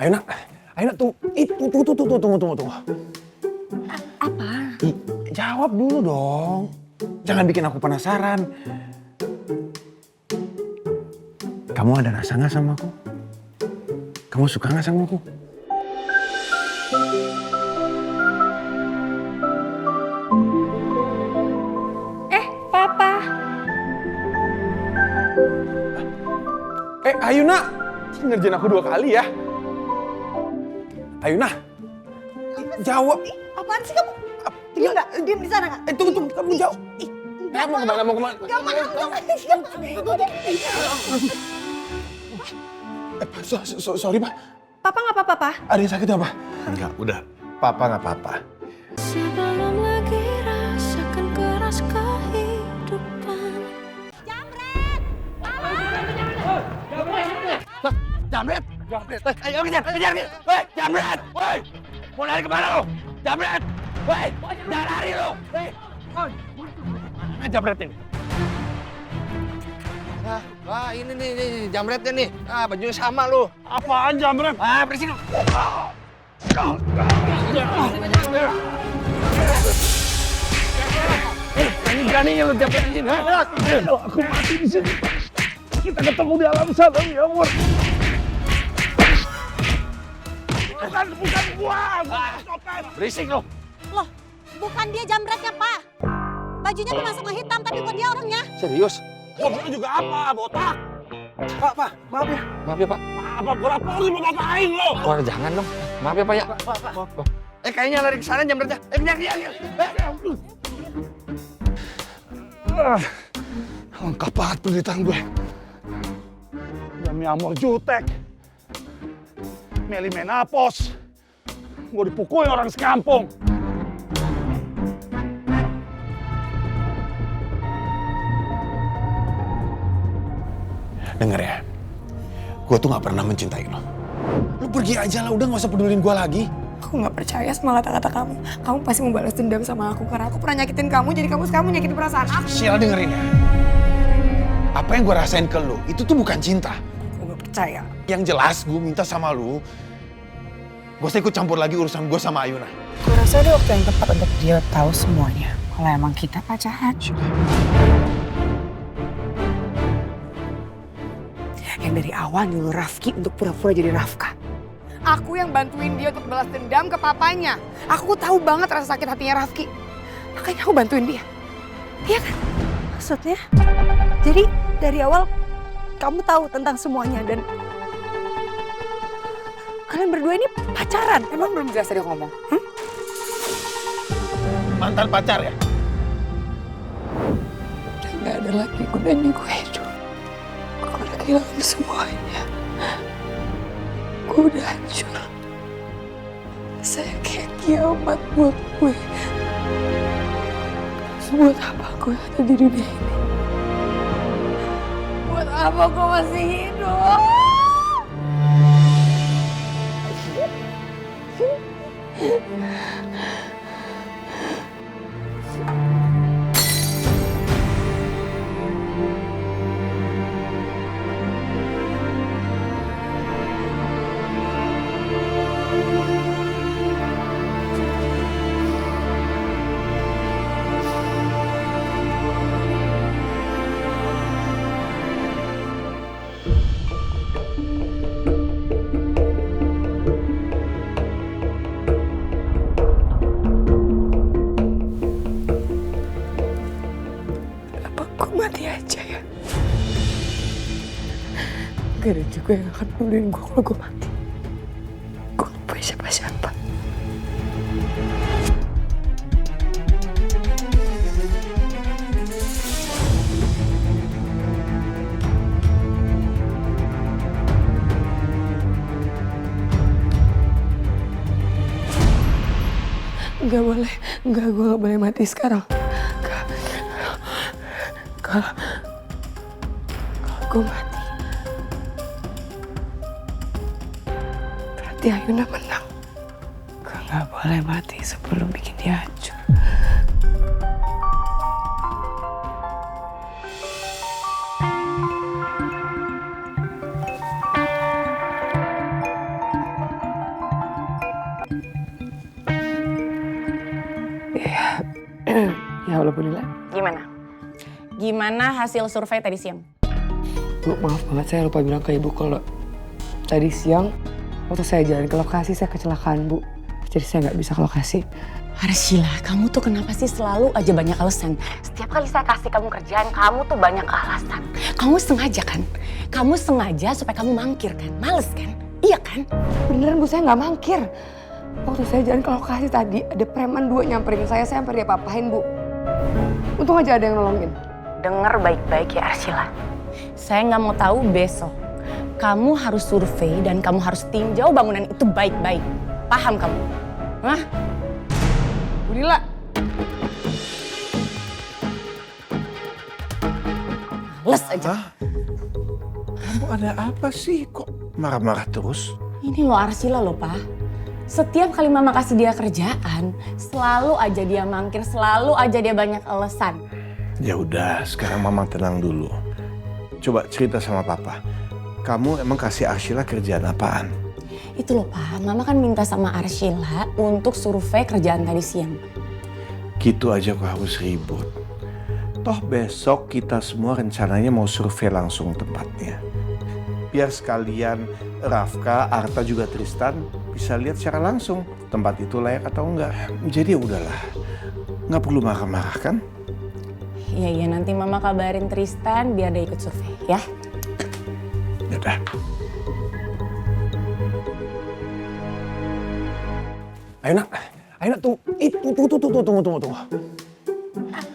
Ayo nak, tuh, tunggu. Apa? Jawab dulu dong. Jangan bikin aku penasaran. Kamu ada rasa nggak sama aku? Kamu suka nggak sama aku? Papa. Ayuna, ngerjain aku 2 kali ya. Ayuna, jawab. Apaan sih kamu? Diam nggak? Diam di sana nggak? Tunggu, kamu jawab. Mau kemana? Gak mau. Sorry, Pak. Papa nggak apa-apa, Pak? Ada yang sakit apa? Enggak, udah. Papa nggak apa-apa. Sebelum lagi rasakan keras kehidupan. Jamret! Ayo kejar! Woi, Jamret! Woi! Mau lari kemana lo? Jamret! Woi, jangan lari lo! Mana Jamret ini? Wah, ini nih Jamretnya nih. Bajunya sama lo. Apaan Jamret? Berisik lo. Berani-beraninya lo Jamret di sini. Aku mati di sini. Kita ketemu di alam sana, ya Allah. Bukan gua copet. Berisik lo. Loh, bukan dia jamretnya, Pak. Bajunya tuh sama hitam, tapi bukan dia orangnya. Serius? Gua juga apa, botak? Pak, maaf ya. Maaf ya, Pak. Apa berapa sih mau ngapain lo? Oh, jangan dong. Maaf ya, Pak ya. Kayaknya lari ke sana Jamretnya. Kejar. Lengkap banget penderitaan gue. Demi Amor Jutek, Meli Menapos, gue dipukul orang sekampung. Dengar ya, gue tuh gak pernah mencintai lo. Lo pergi aja lah, udah gak usah pedulin gue lagi. Aku nggak percaya sama kata-kata kamu. Kamu pasti mau balas dendam sama aku karena aku pernah nyakitin kamu, jadi kamu sekarang nyakitin perasaan aku. Sial, dengerin ya. Apa yang gue rasain ke lo, itu tuh bukan cinta. Aku nggak percaya. Yang jelas gue minta sama lo, gak usah ikut campur lagi urusan gue sama Ayuna. Aku rasa ada waktu yang tepat untuk dia tahu semuanya. Kalau emang kita pacaran. Yang dari awal nyuruh Rafki untuk pura-pura jadi Rafka. Aku yang bantuin dia untuk balas dendam ke papanya. Aku tahu banget rasa sakit hatinya Rafki. Makanya aku bantuin dia. Iya kan? Maksudnya? Jadi dari awal kamu tahu tentang semuanya dan kalian berdua ini pacaran. Emang belum jelas tadi aku ngomong? Mantan pacar ya? Udah gak ada lagi gunanya gue hidup. Aku udah kehilangan semuanya. Gue udah hancur. Saya kayak kiamat buat gue. Buat apa gue ada di dunia ini? Buat apa gue masih hidup? Mati aja ya. Gak ada juga yang akan peduliin gue kalau gue mati. Gue gak punya siapa-siapa. Gak boleh, gue gak boleh mati sekarang. Kalau gue mati, berarti Ayuna menang. Gue gak boleh mati sebelum bikin dia hancur. Ya Allah Bu Nila. Gimana hasil survei tadi siang? Bu, maaf banget saya lupa bilang ke Ibu kalau tadi siang waktu saya jalan ke lokasi saya kecelakaan Bu. Jadi saya nggak bisa ke lokasi. Arsila, kamu tuh kenapa sih selalu aja banyak alasan? Setiap kali saya kasih kamu kerjaan, kamu tuh banyak alasan. Kamu sengaja kan? Kamu sengaja supaya kamu mangkir kan? Males kan? Iya kan? Beneran Bu, saya nggak mangkir. Waktu saya jalan ke lokasi tadi, ada preman 2 nyamperin saya sampai dia papahin Bu. Untung aja ada yang nolongin. Dengar baik-baik ya Arsila. Saya nggak mau tahu besok. Kamu harus survei dan kamu harus tinjau bangunan itu baik-baik. Paham kamu? Hah? Bu Nila. Les aja. Kamu ada apa sih? Kok marah-marah terus? Ini loh Arsila loh, Pak. Setiap kali Mama kasih dia kerjaan, selalu aja dia mangkir, selalu aja dia banyak alasan. Ya udah, sekarang Mama tenang dulu. Coba cerita sama Papa. Kamu emang kasih Arsila kerjaan apaan? Itu loh Pak, Mama kan minta sama Arsila untuk survei kerjaan tadi siang. Gitu aja kok harus ribut. Toh besok kita semua rencananya mau survei langsung tempatnya. Biar sekalian Rafka, Arta juga Tristan bisa lihat secara langsung tempat itu layak atau enggak. Jadi ya udahlah, nggak perlu marah-marah kan? Iya, nanti Mama kabarin Tristan biar dia ikut survei ya. Yaudah. Ayo nak tunggu.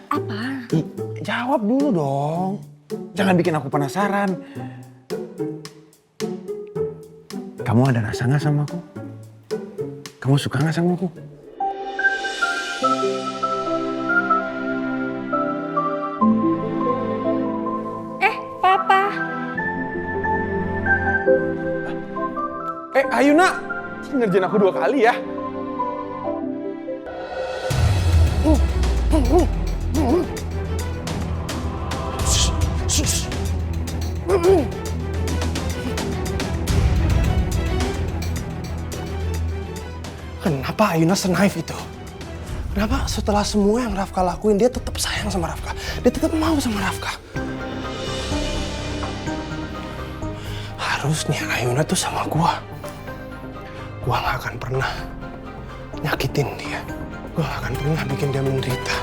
Apa? Jawab dulu dong. Jangan bikin aku penasaran. Kamu ada rasa nggak sama aku? Kamu suka nggak sama aku? Papa. Ayo nak, ngerjain aku 2 kali ya. Kenapa Ayuna senaif itu? Kenapa setelah semua yang Rafka lakuin dia tetap sayang sama Rafka? Dia tetap mau sama Rafka? Harusnya Ayuna tuh sama gua. Gua gak akan pernah nyakitin dia. Gua gak akan pernah bikin dia menderita.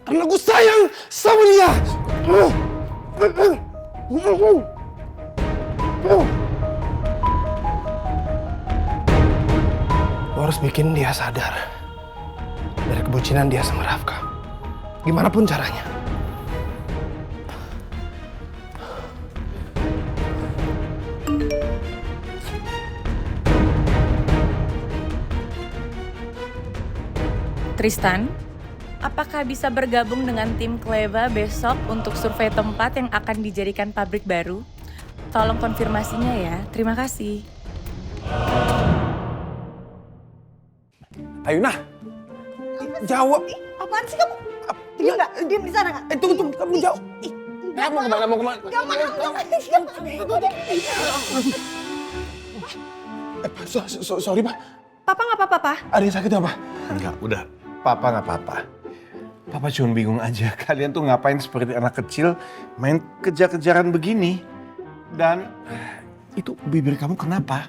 Karena gue sayang sama dia. Gue harus bikin dia sadar dari kebucinan dia sama Rafka. Gimana pun caranya. Tristan, apakah bisa bergabung dengan tim Cleva besok untuk survei tempat yang akan dijadikan pabrik baru? Tolong konfirmasinya ya. Terima kasih. Ayuna, jawab. Apaan sih kamu? Diam nggak? Diam di sana nggak? Tunggu, kamu jawab. Kamu mau kemana? Gak mau. Sorry, Pak. Papa nggak apa-apa, Pak? Ada yang sakit apa? Enggak, udah. Papa nggak apa-apa. Papa cuma bingung aja. Kalian tuh ngapain seperti anak kecil main kejar-kejaran begini? Dan itu bibir kamu kenapa?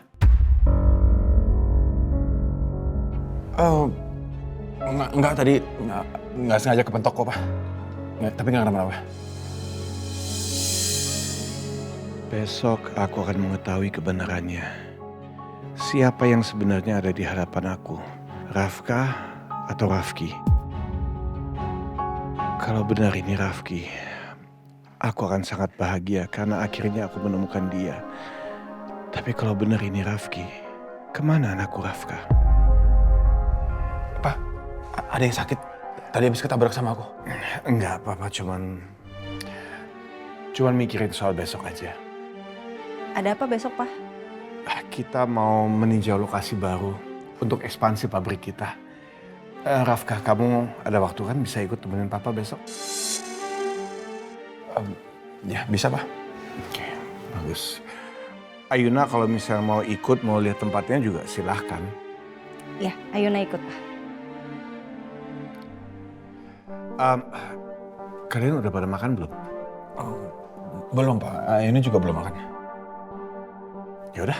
Enggak tadi enggak sengaja kepentok kok, Pak. Tapi enggak kenapa-napa. Besok aku akan mengetahui kebenarannya. Siapa yang sebenarnya ada di hadapan aku? Rafka atau Rafki? Kalau benar ini Rafki, aku akan sangat bahagia karena akhirnya aku menemukan dia. Tapi kalau benar ini Rafki, kemana anakku Rafka? Pak, ada yang sakit. Tadi habis ketabrak sama aku. Enggak, Papa cuman mikirin soal besok aja. Ada apa besok, Pak? Kita mau meninjau lokasi baru untuk ekspansi pabrik kita. Rafka, kamu ada waktu kan bisa ikut temenin Papa besok? Ya, bisa, Pak. Oke, bagus. Ayuna kalau misalnya mau ikut, mau lihat tempatnya juga silahkan. Ya, Ayuna ikut, Pak. Kalian udah pada makan belum? Belum, Pak. Ini juga belum makan. Ya udah,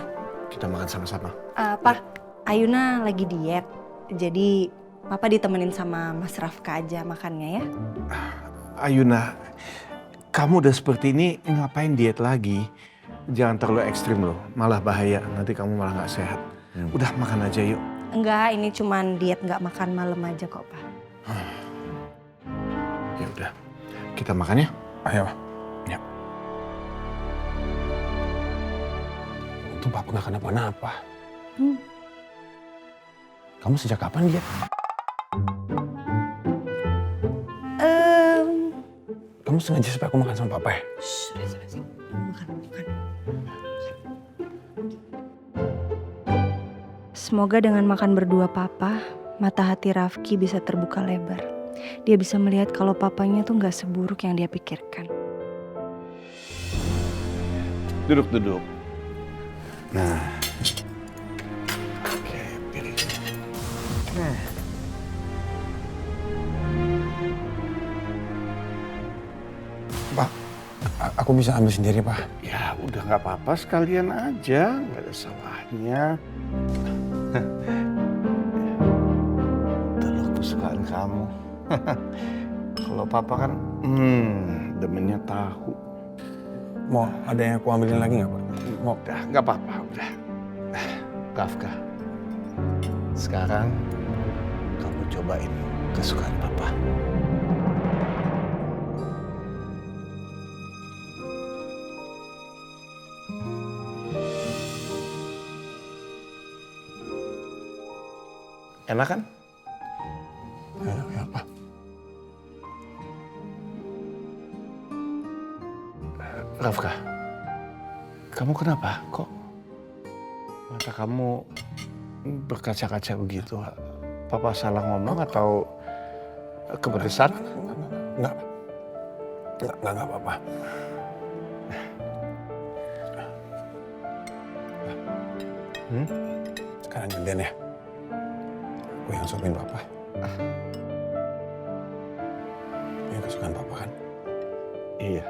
kita makan sama-sama. Pak, Ayuna lagi diet. Jadi Papa ditemenin sama Mas Rafka aja makannya ya. Ayuna, kamu udah seperti ini ngapain diet lagi? Jangan terlalu ekstrim loh, malah bahaya. Nanti kamu malah nggak sehat. Udah makan aja yuk. Enggak, ini cuman diet nggak makan malam aja kok, Pak. Ya udah, kita makan ya. Ayo, Pak. Ya. Untung Papa nggak kenapa-napa. Kamu sejak kapan diet? Kamu sengaja supaya aku makan sama Papa ya? Makan. Semoga dengan makan berdua Papa, mata hati Rafki bisa terbuka lebar. Dia bisa melihat kalau papanya tuh nggak seburuk yang dia pikirkan. Duduk. Nah. Oke, pilih. Pak, aku bisa ambil sendiri, Pak. Ya udah nggak apa-apa, sekalian aja, nggak ada salahnya. Telur kesukaan kamu. Kalau papa kan, demennya tahu. Mau ada yang aku ambilin lagi nggak, Pak? Mau? Udah, nggak apa-apa, udah. Kafka, sekarang kamu cobain kesukaan papa. Enak kan? Ya, Pak. Rafka, kamu kenapa? Kok mata kamu berkaca-kaca begitu? Papa salah ngomong atau kepedesan? Enggak, Pak. Enggak apa-apa. Sekarang gantian ya. Aku yang suapin Papa. Ini kesukaan Papa kan? Iya.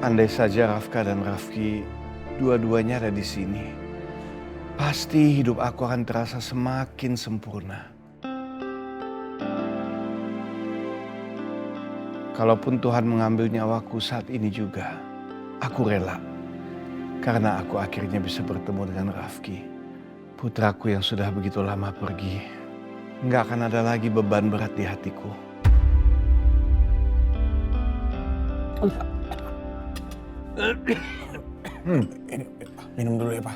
Andai saja Rafka dan Rafki dua-duanya ada di sini, pasti hidup aku akan terasa semakin sempurna. Kalaupun Tuhan mengambil nyawaku saat ini juga, aku rela. Karena aku akhirnya bisa bertemu dengan Rafki, putraku yang sudah begitu lama pergi. Nggak akan ada lagi beban berat di hatiku. Ini, minum dulu ya, Pak.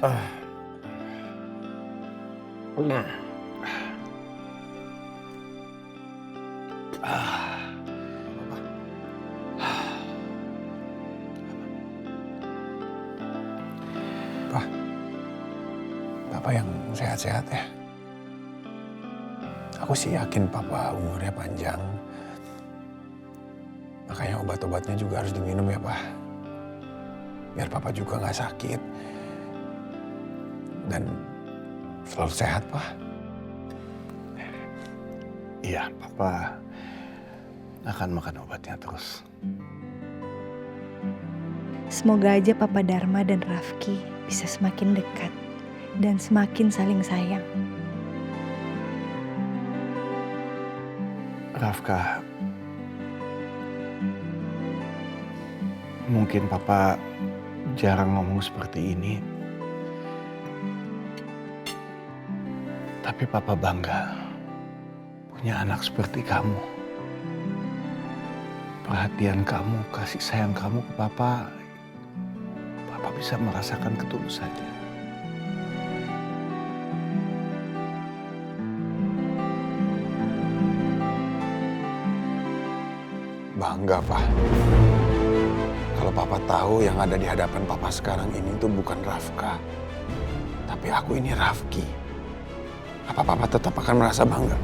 Pak, Papa yang sehat-sehat ya. Aku sih yakin Papa umurnya panjang. Makanya obat-obatnya juga harus diminum ya, Pak. Biar Papa juga nggak sakit. Dan selalu sehat, Pak. Iya, Papa akan makan obatnya terus. Semoga aja Papa Dharma dan Rafki bisa semakin dekat dan semakin saling sayang. Rafka, mungkin Papa jarang ngomong seperti ini. Tapi Papa bangga punya anak seperti kamu. Perhatian kamu, kasih sayang kamu ke Papa bisa merasakan ketulusannya. Bangga, Pak. Kalau Papa tahu yang ada di hadapan Papa sekarang ini tuh bukan Rafka. Tapi aku ini Rafki. Apa Papa tetap akan merasa bangga?